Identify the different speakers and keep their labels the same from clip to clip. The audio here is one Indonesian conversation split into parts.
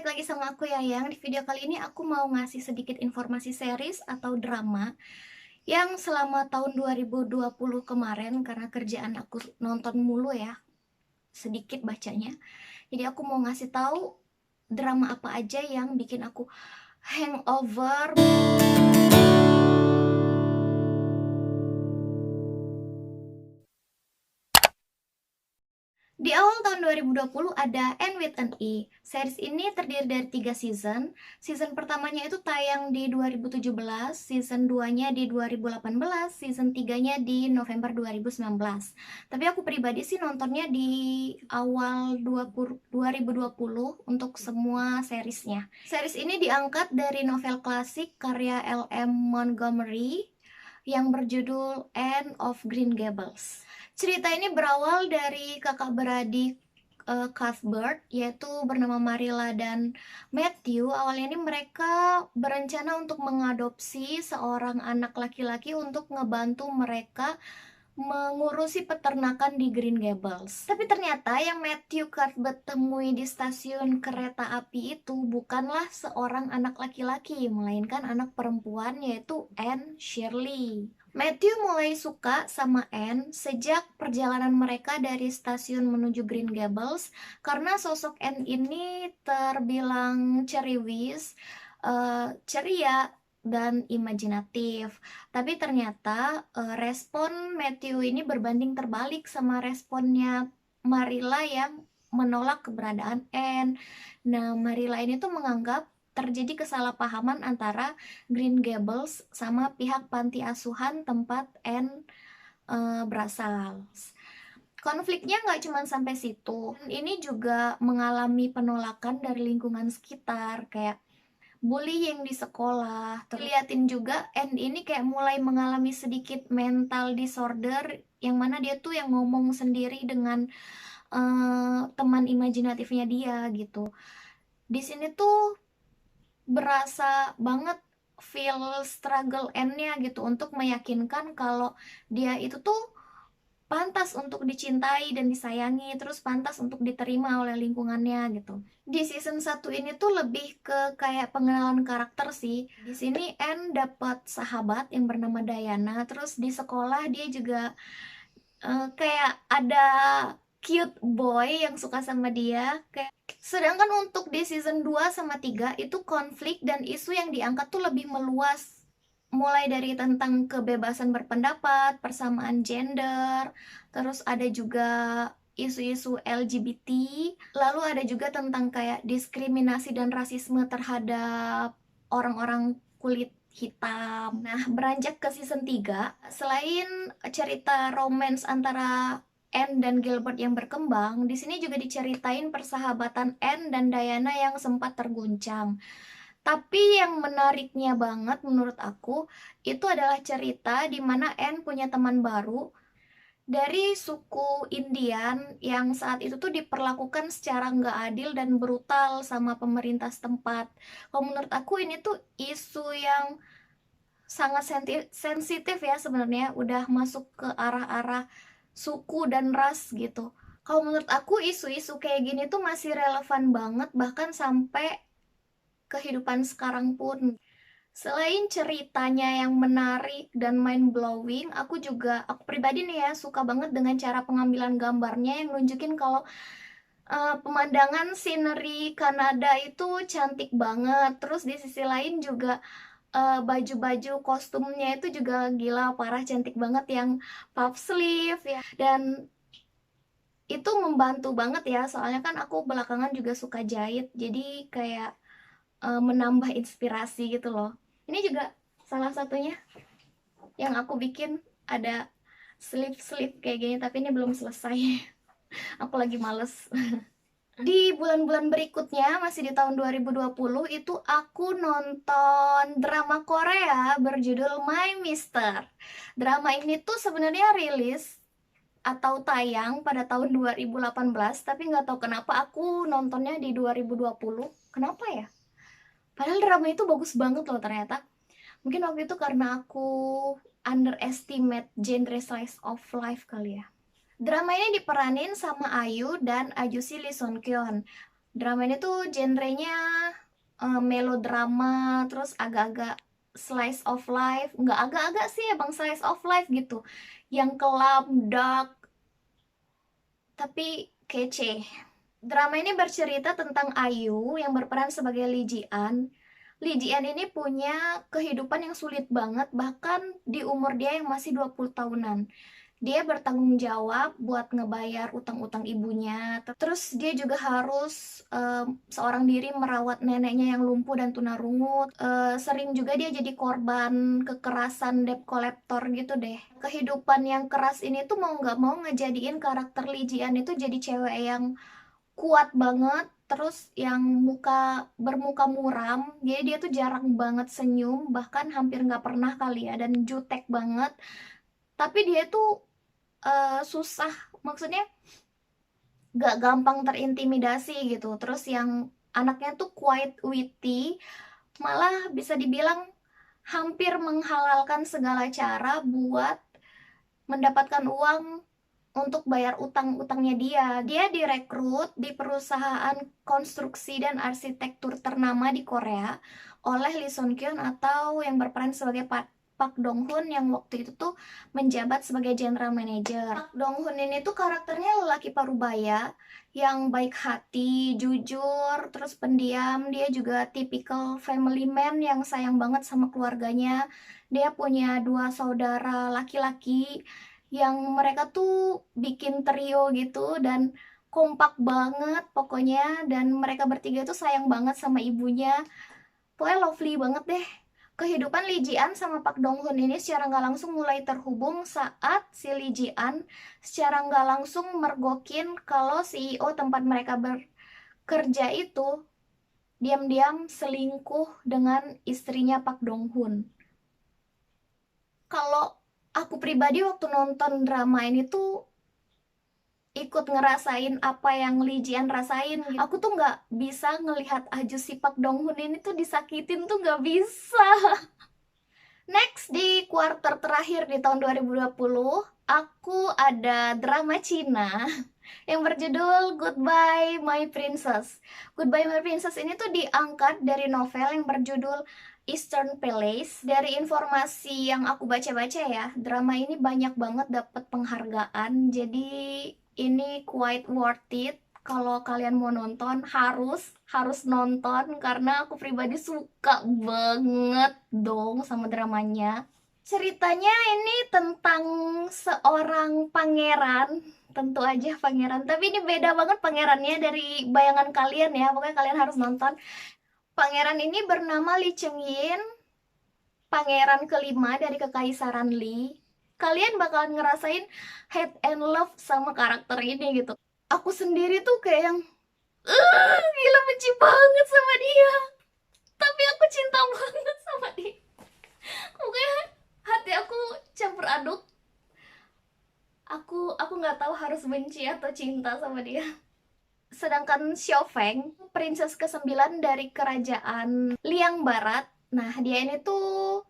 Speaker 1: balik lagi sama aku Yayang. Di video kali ini aku mau ngasih sedikit informasi series atau drama yang selama tahun 2020 kemarin, karena kerjaan aku nonton mulu ya, sedikit bacanya. Jadi aku mau ngasih tahu drama apa aja yang bikin aku hangover. Di awal tahun 2020 ada End with an E. Series ini terdiri dari 3 season. Season pertamanya itu tayang di 2017, season 2-nya di 2018, season 3-nya di November 2019. Tapi aku pribadi sih nontonnya di awal 2020 untuk semua seriesnya. Series ini diangkat dari novel klasik karya L.M. Montgomery yang berjudul Anne of Green Gables. Cerita ini berawal dari kakak beradik Cuthbert, yaitu bernama Marilla dan Matthew. Awalnya ini mereka berencana untuk mengadopsi seorang anak laki-laki untuk ngebantu mereka mengurusi peternakan di Green Gables. Tapi ternyata yang Matthew Cuthbert temui di stasiun kereta api itu bukanlah seorang anak laki-laki, melainkan anak perempuan, yaitu Anne Shirley. Matthew mulai suka sama Anne sejak perjalanan mereka dari stasiun menuju Green Gables, karena sosok Anne ini terbilang ceriwis, ceria, dan imajinatif. Tapi ternyata respon Matthew ini berbanding terbalik sama responnya Marilla yang menolak keberadaan Anne. Nah, Marilla ini tuh menganggap terjadi kesalahpahaman antara Green Gables sama pihak panti asuhan tempat Anne berasal. Konfliknya nggak cuma sampai situ. Ini juga mengalami penolakan dari lingkungan sekitar, kayak bullying di sekolah. Terlihatin juga Anne ini kayak mulai mengalami sedikit mental disorder, yang mana dia tuh yang ngomong sendiri dengan teman imajinatifnya dia gitu. Di sini tuh berasa banget feel struggle Anne-nya gitu untuk meyakinkan kalau dia itu tuh pantas untuk dicintai dan disayangi, terus pantas untuk diterima oleh lingkungannya gitu. Di season 1 ini tuh lebih ke kayak pengenalan karakter sih. Di sini Anne dapat sahabat yang bernama Diana, terus di sekolah dia juga kayak ada cute boy yang suka sama dia. Sedangkan untuk di season 2 sama 3 itu konflik dan isu yang diangkat tuh lebih meluas, mulai dari tentang kebebasan berpendapat, persamaan gender, terus ada juga isu-isu LGBT, lalu ada juga tentang kayak diskriminasi dan rasisme terhadap orang-orang kulit hitam. Nah, beranjak ke season 3, selain cerita romance antara Anne dan Gilbert yang berkembang, di sini juga diceritain persahabatan Anne dan Diana yang sempat terguncang. Tapi yang menariknya banget menurut aku, itu adalah cerita di mana Anne punya teman baru dari suku Indian yang saat itu tuh diperlakukan secara nggak adil dan brutal sama pemerintah setempat. Kalau menurut aku ini tuh isu yang sangat sensitif ya sebenarnya, udah masuk ke arah-arah suku dan ras gitu. Kalau menurut aku isu-isu kayak gini tuh masih relevan banget bahkan sampai kehidupan sekarang pun. Selain ceritanya yang menarik dan mind blowing, aku pribadi nih ya suka banget dengan cara pengambilan gambarnya yang nunjukin kalau pemandangan scenery Kanada itu cantik banget. Terus di sisi lain juga baju-baju kostumnya itu juga gila parah cantik banget, yang puff sleeve ya. Dan itu membantu banget ya, soalnya kan aku belakangan juga suka jahit, jadi kayak menambah inspirasi gitu loh. Ini juga salah satunya yang aku bikin, ada slip-slip kayak gini, tapi ini belum selesai. Aku lagi males. Di bulan-bulan berikutnya, masih di tahun 2020, itu aku nonton drama Korea berjudul My Mister. Drama ini tuh sebenarnya rilis atau tayang pada tahun 2018, tapi nggak tahu kenapa aku nontonnya di 2020. Kenapa ya? Padahal drama itu bagus banget loh ternyata. Mungkin waktu itu karena aku underestimate genre slice of life kali ya. Drama ini diperanin sama Ayu dan Ajusi Lee Sun Kyon. Drama ini tuh genrenya melodrama, terus agak-agak slice of life, nggak agak-agak sih, emang slice of life gitu, yang kelam, dark, tapi kece. Drama ini bercerita tentang Ayu yang berperan sebagai Lee Ji-an. Lee Ji-an ini punya kehidupan yang sulit banget, bahkan di umur dia yang masih 20 tahunan. Dia bertanggung jawab buat ngebayar utang-utang ibunya. Terus dia juga harus seorang diri merawat neneknya yang lumpuh dan tunarungu. Sering juga dia jadi korban kekerasan debt collector gitu deh. Kehidupan yang keras ini tuh mau nggak mau ngejadiin karakter Lee Ji-an itu jadi cewek yang kuat banget, terus yang bermuka muram, jadi dia tuh jarang banget senyum, bahkan hampir nggak pernah kali ya, dan jutek banget. Tapi dia tuh susah, maksudnya gak gampang terintimidasi gitu. Terus yang anaknya tuh quite witty, malah bisa dibilang hampir menghalalkan segala cara buat mendapatkan uang untuk bayar utang-utangnya dia. Dia direkrut di perusahaan konstruksi dan arsitektur ternama di Korea oleh Lee Sun Kyun atau yang berperan sebagai Pak Dong Hoon yang waktu itu tuh menjabat sebagai general manager. Pak Dong Hoon ini tuh karakternya lelaki parubaya yang baik hati, jujur, terus pendiam. Dia juga tipikal family man yang sayang banget sama keluarganya. Dia punya dua saudara laki-laki yang mereka tuh bikin trio gitu dan kompak banget pokoknya, dan mereka bertiga tuh sayang banget sama ibunya. Pokoknya lovely banget deh. Kehidupan Lee Ji-an sama Pak Dong Hoon ini secara nggak langsung mulai terhubung saat si Lee Ji-an secara nggak langsung mergokin kalau CEO tempat mereka bekerja itu diam-diam selingkuh dengan istrinya Pak Dong Hoon. Kalau aku pribadi waktu nonton drama ini tuh ikut ngerasain apa yang Lee Jian rasain gitu. Aku tuh nggak bisa ngelihat Aju si Pak Dong Hoon ini tuh disakitin tuh nggak bisa. Next, di quarter terakhir di tahun 2020, aku ada drama Cina yang berjudul Goodbye My Princess. Goodbye My Princess ini tuh diangkat dari novel yang berjudul Eastern Palace. Dari informasi yang aku baca-baca ya, drama ini banyak banget dapat penghargaan. Jadi ini quite worth it. Kalau kalian mau nonton harus nonton karena aku pribadi suka banget dong sama dramanya. Ceritanya ini tentang seorang pangeran, tentu aja pangeran, tapi ini beda banget pangerannya dari bayangan kalian ya, pokoknya kalian harus nonton. Pangeran ini bernama Lee Cheng-yin, pangeran kelima dari Kekaisaran Lee. Kalian bakalan ngerasain hate and love sama karakter ini gitu. Aku sendiri tuh kayak yang gila benci banget sama dia, tapi aku cinta banget sama dia. Pokoknya hati aku campur aduk. Aku nggak tahu harus benci atau cinta sama dia. Sedangkan Xiao Feng, princess ke-9 dari kerajaan Liang Barat. Nah, dia ini tuh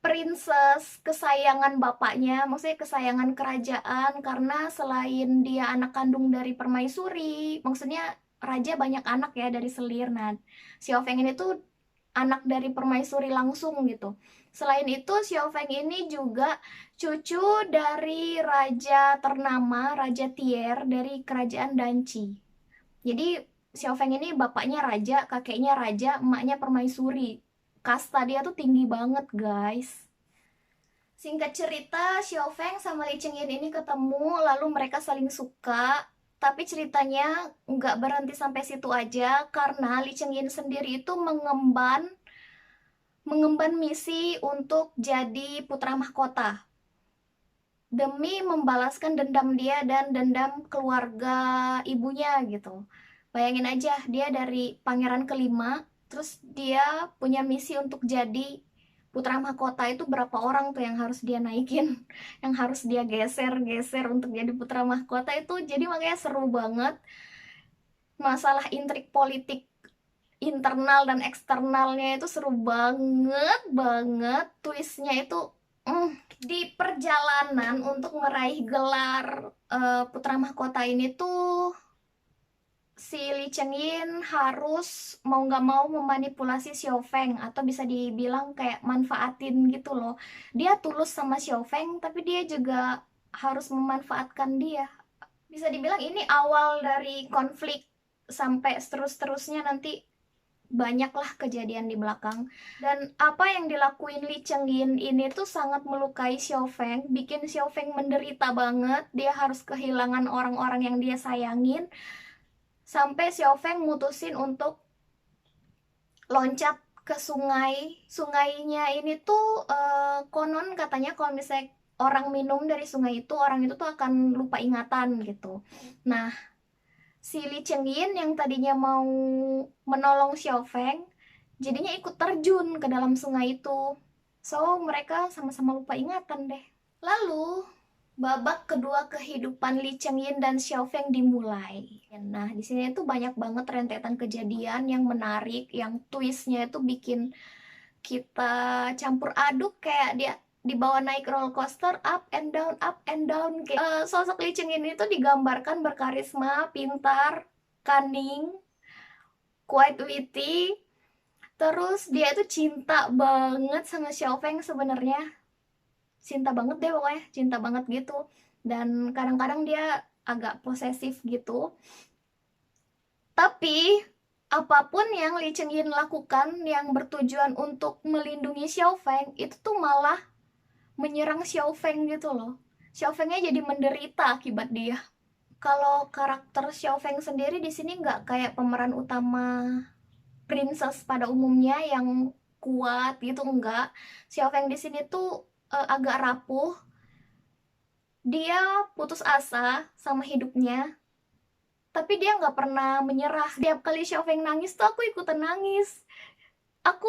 Speaker 1: princess kesayangan bapaknya, maksudnya kesayangan kerajaan, karena selain dia anak kandung dari permaisuri, maksudnya raja banyak anak ya dari selir. Nah, Xiao Feng ini tuh anak dari permaisuri langsung gitu. Selain itu, Xiao Feng ini juga cucu dari raja ternama, Raja Tier dari kerajaan Danci. Jadi Xiao Feng ini bapaknya raja, kakeknya raja, emaknya permaisuri. Kasta dia tuh tinggi banget, guys. Singkat cerita, Xiao Feng sama Lee Cheng Yin ini ketemu, lalu mereka saling suka. Tapi ceritanya nggak berhenti sampai situ aja, karena Lee Cheng Yin sendiri itu mengemban misi untuk jadi putra mahkota demi membalaskan dendam dia dan dendam keluarga ibunya gitu. Bayangin aja, dia dari pangeran kelima, terus dia punya misi untuk jadi putra mahkota. Itu berapa orang tuh yang harus dia naikin, yang harus dia geser-geser untuk jadi putra mahkota itu. Jadi makanya seru banget. Masalah intrik politik internal dan eksternalnya itu seru banget banget. Twistnya itu di perjalanan untuk meraih gelar putra mahkota ini tuh si Lee Cheng Yin harus mau nggak mau memanipulasi Xiao Feng, atau bisa dibilang kayak manfaatin gitu loh. Dia tulus sama Xiao Feng, tapi dia juga harus memanfaatkan dia. Bisa dibilang ini awal dari konflik sampai terus-terusnya nanti banyaklah kejadian di belakang. Dan apa yang dilakuin Lee Cheng Yin ini tuh sangat melukai Xiao Feng, bikin Xiao Feng menderita banget. Dia harus kehilangan orang-orang yang dia sayangin, sampai Xiao Feng mutusin untuk loncat ke sungai. Sungainya ini tuh konon katanya kalau misalnya orang minum dari sungai itu, orang itu tuh akan lupa ingatan gitu. Nah, si Lee Cheng Yin yang tadinya mau menolong Xiao Feng jadinya ikut terjun ke dalam sungai itu. So, mereka sama-sama lupa ingatan deh. Lalu, babak kedua kehidupan Lee Cheng Yin dan Xiao Feng dimulai. Nah, di sini tuh banyak banget rentetan kejadian yang menarik, yang twistnya itu bikin kita campur aduk, kayak dia dibawa naik roller coaster, up and down. Kayak sosok Lee Cheng Yin itu digambarkan berkarisma, pintar, cunning, quite witty. Terus dia itu cinta banget sama Xiao Feng sebenarnya. Cinta banget deh pokoknya, cinta banget gitu. Dan kadang-kadang dia agak posesif gitu. Tapi apapun yang Lee Cheng Yin lakukan yang bertujuan untuk melindungi Xiao Feng, itu tuh malah menyerang Xiao Feng gitu loh. Xiao Fengnya jadi menderita akibat dia. Kalau karakter Xiao Feng sendiri di sini nggak kayak pemeran utama princess pada umumnya yang kuat gitu, enggak. Xiao Feng di sini tuh agak rapuh. Dia putus asa sama hidupnya, tapi dia nggak pernah menyerah. Setiap kali Xiao Feng nangis tuh aku ikutan nangis. Aku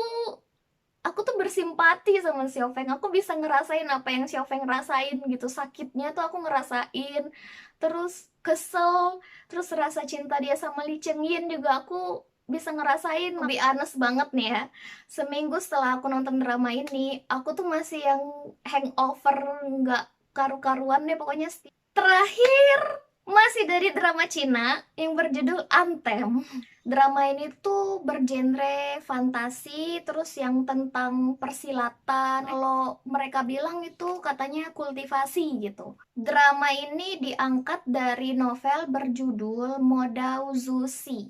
Speaker 1: aku tuh bersimpati sama Xiao Feng. Aku bisa ngerasain apa yang Xiao Feng rasain gitu. Sakitnya tuh aku ngerasain. Terus kesel, terus rasa cinta dia sama Lee Cheng Yin juga aku bisa ngerasain. Lebih honest banget nih ya. Seminggu setelah aku nonton drama ini, aku tuh masih yang hangover, nggak karu-karuan deh pokoknya. Terakhir, masih dari drama Cina yang berjudul Anthem. Drama ini tuh bergenre fantasi, terus yang tentang persilatan. Kalau mereka bilang itu katanya kultivasi gitu. Drama ini diangkat dari novel berjudul Modao Zuzi.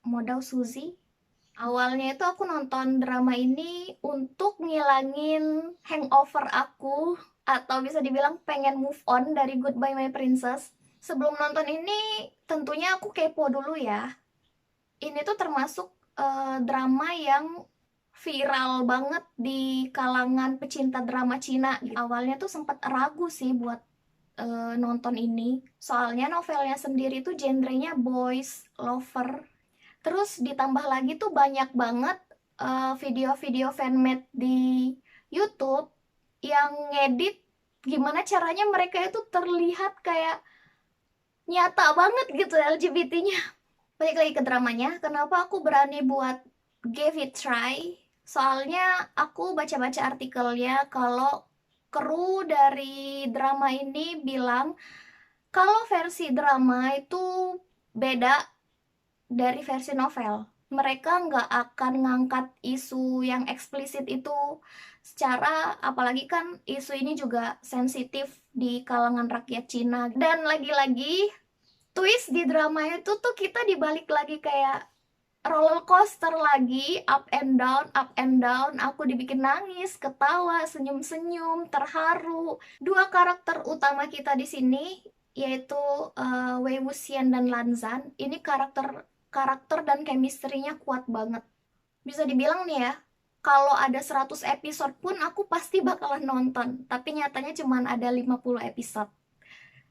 Speaker 1: Modao Suzy. Awalnya itu aku nonton drama ini untuk ngilangin hangover aku, atau bisa dibilang pengen move on dari Goodbye My Princess. Sebelum nonton ini tentunya aku kepo dulu ya. Ini tuh termasuk drama yang viral banget di kalangan pecinta drama Cina. Awalnya tuh sempat ragu sih buat nonton ini. Soalnya novelnya sendiri tuh genrenya boys lover. Terus ditambah lagi tuh banyak banget video-video fanmade di YouTube yang ngedit gimana caranya mereka itu terlihat kayak nyata banget gitu LGBT-nya. Balik lagi ke dramanya, kenapa aku berani buat give it try? Soalnya aku baca-baca artikelnya kalau kru dari drama ini bilang kalau versi drama itu beda dari versi novel. Mereka nggak akan ngangkat isu yang eksplisit itu secara, apalagi kan isu ini juga sensitif di kalangan rakyat Cina. Dan lagi-lagi twist di drama itu tuh kita dibalik lagi kayak roller coaster lagi, up and down, up and down. Aku dibikin nangis, ketawa, senyum-senyum, terharu. Dua karakter utama kita di sini yaitu Wei Wuxian dan Lan Zhan. Ini karakter dan chemistry-nya kuat banget. Bisa dibilang nih ya, kalau ada 100 episode pun aku pasti bakalan nonton. Tapi nyatanya cuma ada 50 episode.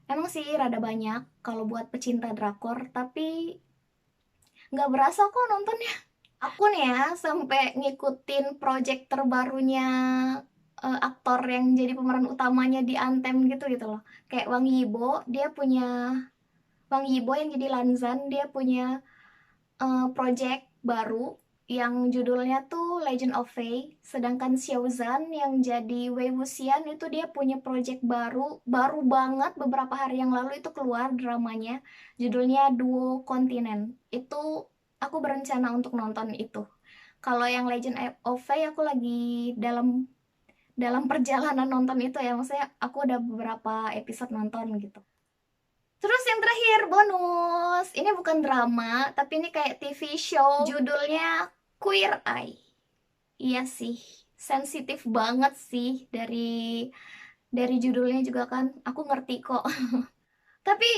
Speaker 1: Emang sih rada banyak kalau buat pecinta drakor, tapi nggak berasa kok nontonnya. Aku nih ya sampai ngikutin project terbarunya aktor yang jadi pemeran utamanya di Anthem gitu loh. Kayak Wang Yibo, Wang Yibo yang jadi Lan Zhan, dia punya project baru yang judulnya tuh Legend of Fei, sedangkan Xiaozan yang jadi Wei Wuxian itu dia punya project baru banget beberapa hari yang lalu itu keluar dramanya, judulnya Duo Kontinen. Itu aku berencana untuk nonton itu. Kalau yang Legend of Fei aku lagi dalam perjalanan nonton itu ya, maksudnya aku udah beberapa episode nonton gitu. Terus yang terakhir bonus, ini bukan drama tapi ini kayak TV show, judulnya Queer Eye. Iya sih, sensitif banget sih dari judulnya juga kan, aku ngerti kok. Tapi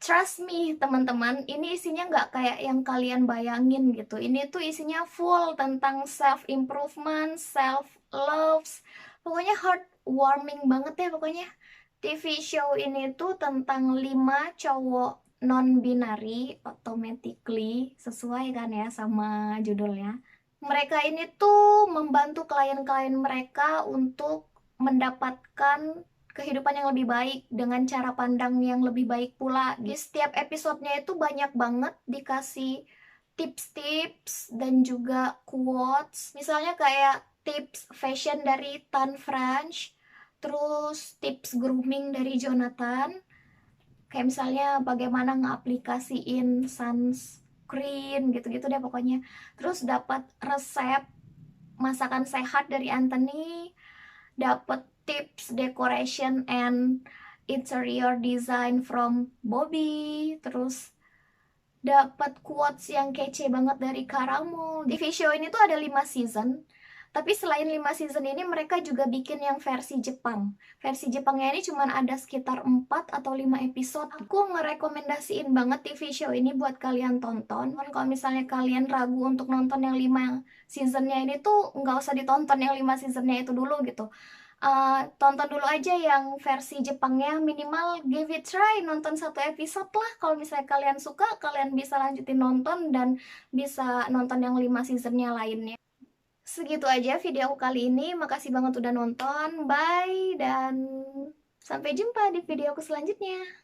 Speaker 1: trust me teman-teman, ini isinya nggak kayak yang kalian bayangin gitu. Ini tuh isinya full tentang self improvement, self loves, pokoknya heartwarming banget ya pokoknya. TV show ini tuh tentang 5 cowok non-binary, automatically sesuai kan ya sama judulnya. Mereka ini tuh membantu klien-klien mereka untuk mendapatkan kehidupan yang lebih baik dengan cara pandang yang lebih baik pula. Di setiap episodenya itu banyak banget dikasih tips-tips dan juga quotes. Misalnya kayak tips fashion dari Tan French, terus tips grooming dari Jonathan, kayak misalnya bagaimana ngaplikasiin sunscreen gitu-gitu deh pokoknya. Terus dapat resep masakan sehat dari Anthony, dapat tips decoration and interior design from Bobby, terus dapat quotes yang kece banget dari Karamo. TV show ini tuh ada 5 season. Tapi selain 5 season ini mereka juga bikin yang versi Jepang. Versi Jepangnya ini cuma ada sekitar 4 atau 5 episode. Aku ngerekomendasiin banget TV show ini buat kalian tonton. Kalau misalnya kalian ragu untuk nonton yang 5 seasonnya ini tuh nggak usah ditonton yang 5 seasonnya itu dulu gitu. Tonton dulu aja yang versi Jepangnya, minimal give it try, nonton 1 episode lah. Kalau misalnya kalian suka, kalian bisa lanjutin nonton dan bisa nonton yang 5 seasonnya lainnya. Segitu aja video aku kali ini, makasih banget udah nonton, bye, dan sampai jumpa di video aku selanjutnya.